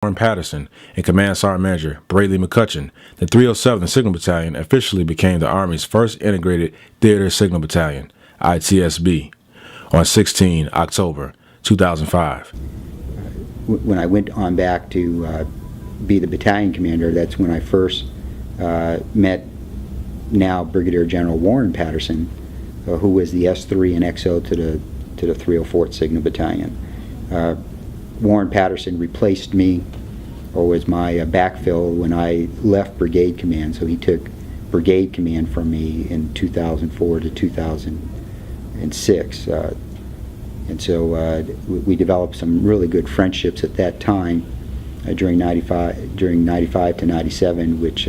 Warren Patterson and Command Sergeant Major Braley McCutcheon, the 307th Signal Battalion officially became the Army's first integrated theater signal battalion, ITSB, on 16 October 2005. When I went on back to be the battalion commander, that's when I first met now Brigadier General Warren Patterson, who was the S3 and XO to the 304th Signal Battalion. Warren Patterson replaced me, or was my backfill, when I left Brigade Command. So he took Brigade Command from me in 2004 to 2006. And so we developed some really good friendships at that time during 95 to 97, which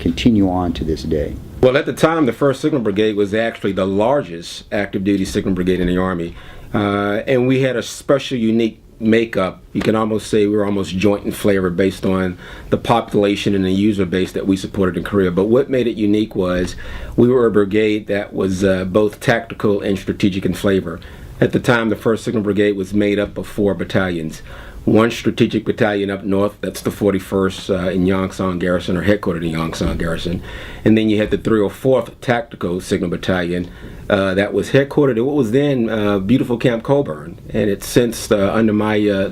continue on to this day. Well, at the time, the 1st Signal Brigade was actually the largest active duty signal brigade in the Army. And we had a special, unique makeup. You can almost say we were almost joint in flavor based on the population and the user base that we supported in Korea. But what made it unique was we were a brigade that was both tactical and strategic in flavor. At the time, the 1st Signal Brigade was made up of 4 battalions. One strategic battalion up north, that's the 41st in Yongsan Garrison, or headquartered in Yongsan Garrison. And then you had the 304th Tactical Signal Battalion that was headquartered at what was then beautiful Camp Coburn. And it's since, under my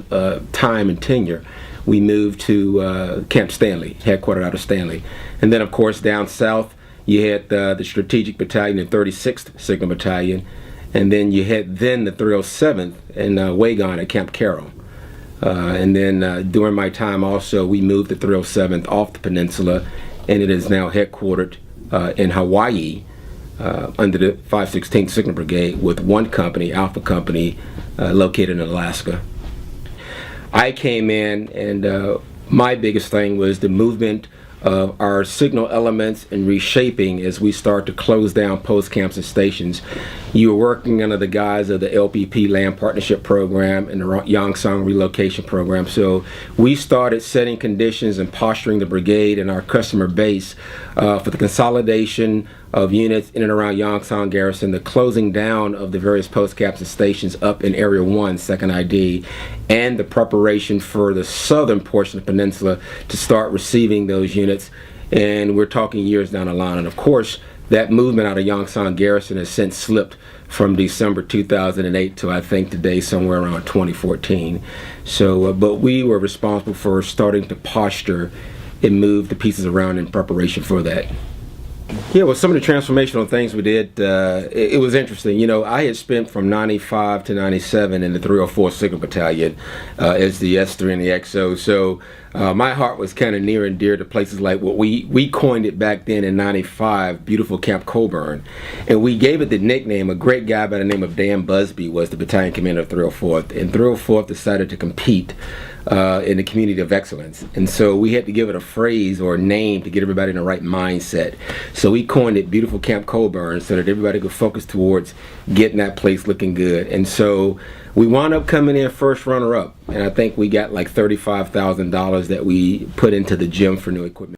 time and tenure, we moved to Camp Stanley, headquartered out of Stanley. And then, of course, down south, you had the Strategic Battalion and 36th Signal Battalion. And then you had the 307th in Wagon at Camp Carroll. And then during my time also, we moved the 307th off the peninsula, and it is now headquartered in Hawaii under the 516th Signal Brigade with one company, Alpha Company, located in Alaska. I came in, and my biggest thing was the movement of our signal elements and reshaping as we start to close down post camps and stations. You were working under the guise of the LPP Land Partnership Program and the Yongsan Relocation Program. So we started setting conditions and posturing the brigade and our customer base for the consolidation of units in and around Yongsan Garrison, the closing down of the various post camps and stations up in Area 1, 2nd ID, and the preparation for the southern portion of the peninsula to start receiving those units. And we're talking years down the line. And of course, that movement out of Yongsan Garrison has since slipped from December 2008 to I think today somewhere around 2014. So, but we were responsible for starting to posture and move the pieces around in preparation for that. Yeah, well, some of the transformational things we did, it was interesting. You know, I had spent from 95 to 97 in the 304th Signal Battalion as the S3 and the XO. So my heart was kind of near and dear to places like what we coined it back then in 95, beautiful Camp Coburn. And we gave it the nickname, a great guy by the name of Dan Busby was the battalion commander of 304th. And 304th decided to compete in the community of excellence. And so we had to give it a phrase or a name to get everybody in the right mindset. So we coined it Beautiful Camp Coburn so that everybody could focus towards getting that place looking good. And so we wound up coming in first runner-up. And I think we got like $35,000 that we put into the gym for new equipment.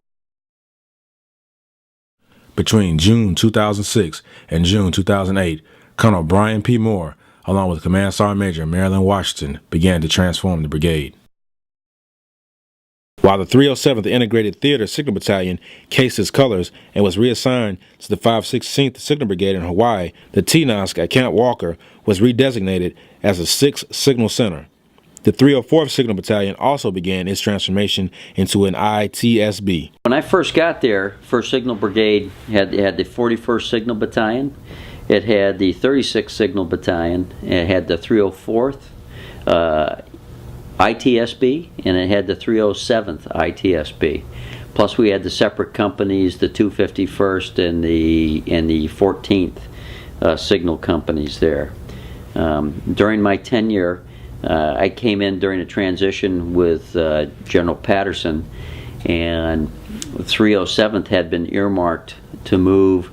Between June 2006 and June 2008, Colonel Brian P. Moore, along with Command Sergeant Major Marilyn Washington, began to transform the brigade. While the 307th Integrated Theater Signal Battalion cased its colors and was reassigned to the 516th Signal Brigade in Hawaii, the TNOSC at Camp Walker was redesignated as the 6th Signal Center. The 304th Signal Battalion also began its transformation into an ITSB. When I first got there, 1st Signal Brigade had the 41st Signal Battalion, it had the 36th Signal Battalion, it had the 304th ITSB, and it had the 307th ITSB. Plus we had the separate companies, the 251st and the 14th signal companies there. During my tenure, I came in during a transition with General Patterson, and the 307th had been earmarked to move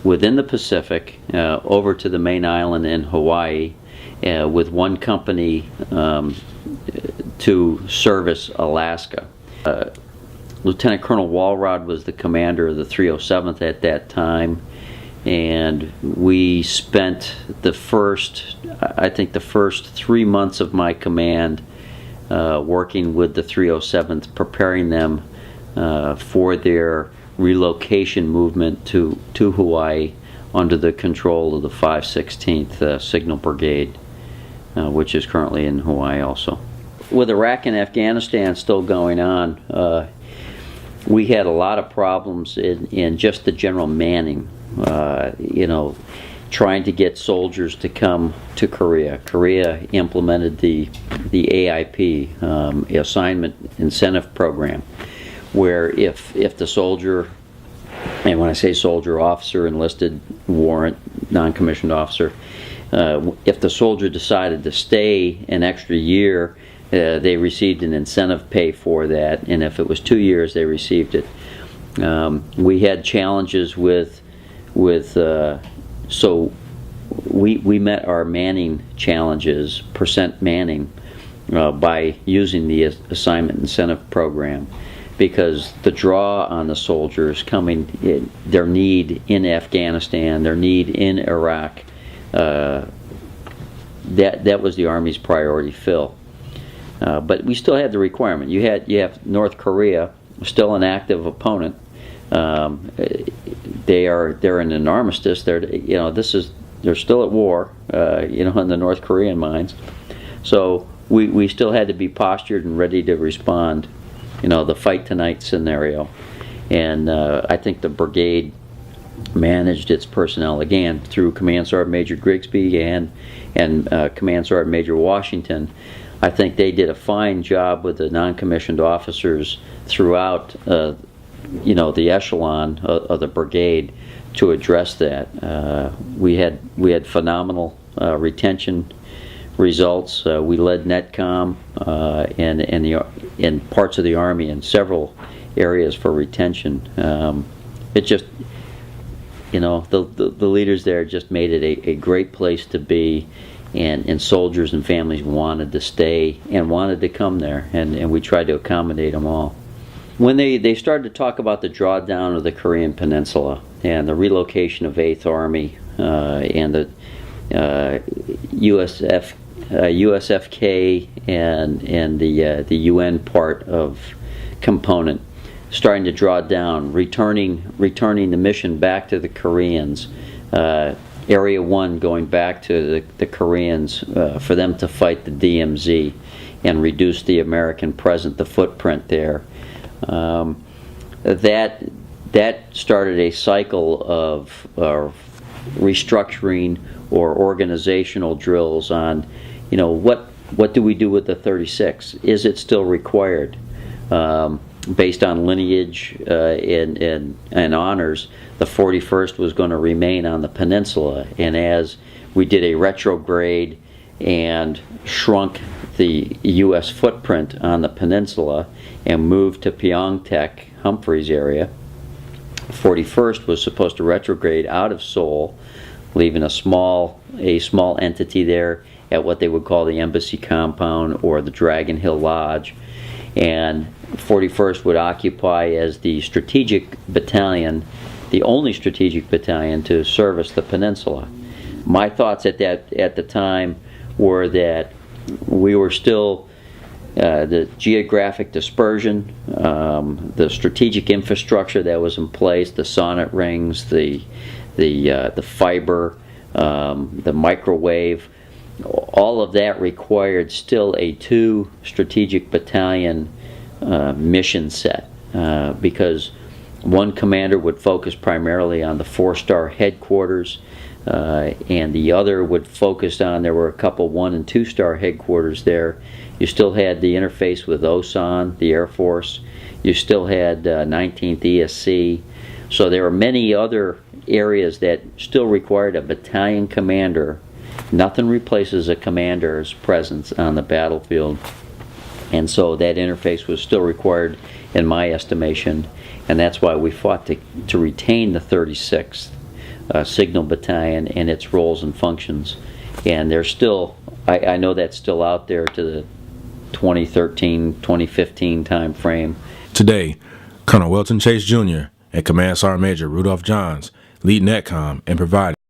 within the Pacific over to the main island in Hawaii with one company to service Alaska. Lieutenant Colonel Walrod was the commander of the 307th at that time, and we spent the first 3 months of my command working with the 307th, preparing them for their relocation movement to Hawaii under the control of the 516th Signal Brigade, which is currently in Hawaii also. With Iraq and Afghanistan still going on, we had a lot of problems in just the general manning, trying to get soldiers to come to Korea. Korea implemented the AIP, Assignment Incentive Program, where if the soldier, and when I say soldier, officer, enlisted, warrant, non-commissioned officer, if the soldier decided to stay an extra year, they received an incentive pay for that, and if it was 2 years, they received it. We had challenges so we met our manning challenges, percent manning, by using the assignment incentive program, because the draw on the soldiers coming, their need in Afghanistan, their need in Iraq, that was the Army's priority fill. But we still had the requirement. You have North Korea, still an active opponent. They're in an armistice. They're still at war. In the North Korean minds. So we still had to be postured and ready to respond. The fight tonight scenario, and I think the brigade managed its personnel again through Command Sergeant Major Grigsby and Command Sergeant Major Washington. I think they did a fine job with the non-commissioned officers throughout, the echelon of the brigade to address that. We had phenomenal retention results. We led NETCOM in parts of the Army in several areas for retention. It just, the leaders there just made it a great place to be, and soldiers and families wanted to stay and wanted to come there, and we tried to accommodate them all. When they started to talk about the drawdown of the Korean Peninsula and the relocation of 8th Army and the USFK and the UN part of component starting to draw down, returning the mission back to the Koreans, Area 1 going back to the Koreans for them to fight the DMZ and reduce the American presence, the footprint there. That started a cycle of restructuring or organizational drills on, what do we do with the 36? Is it still required? Based on lineage and honors, the 41st was going to remain on the peninsula, and as we did a retrograde and shrunk the U.S. footprint on the peninsula and moved to Pyeongtaek, Humphreys area, 41st was supposed to retrograde out of Seoul, leaving a small entity there at what they would call the Embassy Compound or the Dragon Hill Lodge, and 41st would occupy as the strategic battalion, the only strategic battalion to service the peninsula. My thoughts at the time were that we were still the geographic dispersion, the strategic infrastructure that was in place, the sonnet rings, the fiber, the microwave, all of that required still a 2 strategic battalion mission set, because one commander would focus primarily on the 4-star headquarters, and the other would focus on, there were a couple 1- and 2-star headquarters there. You still had the interface with OSAN, the Air Force. You still had 19th ESC. So there were many other areas that still required a battalion commander. Nothing replaces a commander's presence on the battlefield. And so that interface was still required in my estimation, and that's why we fought to retain the 36th Signal Battalion and its roles and functions. And there's still, I know that's still out there to the 2013, 2015 time frame. Today, Colonel Welton Chase Jr. and Command Sergeant Major Rudolph Johns lead NETCOM and provide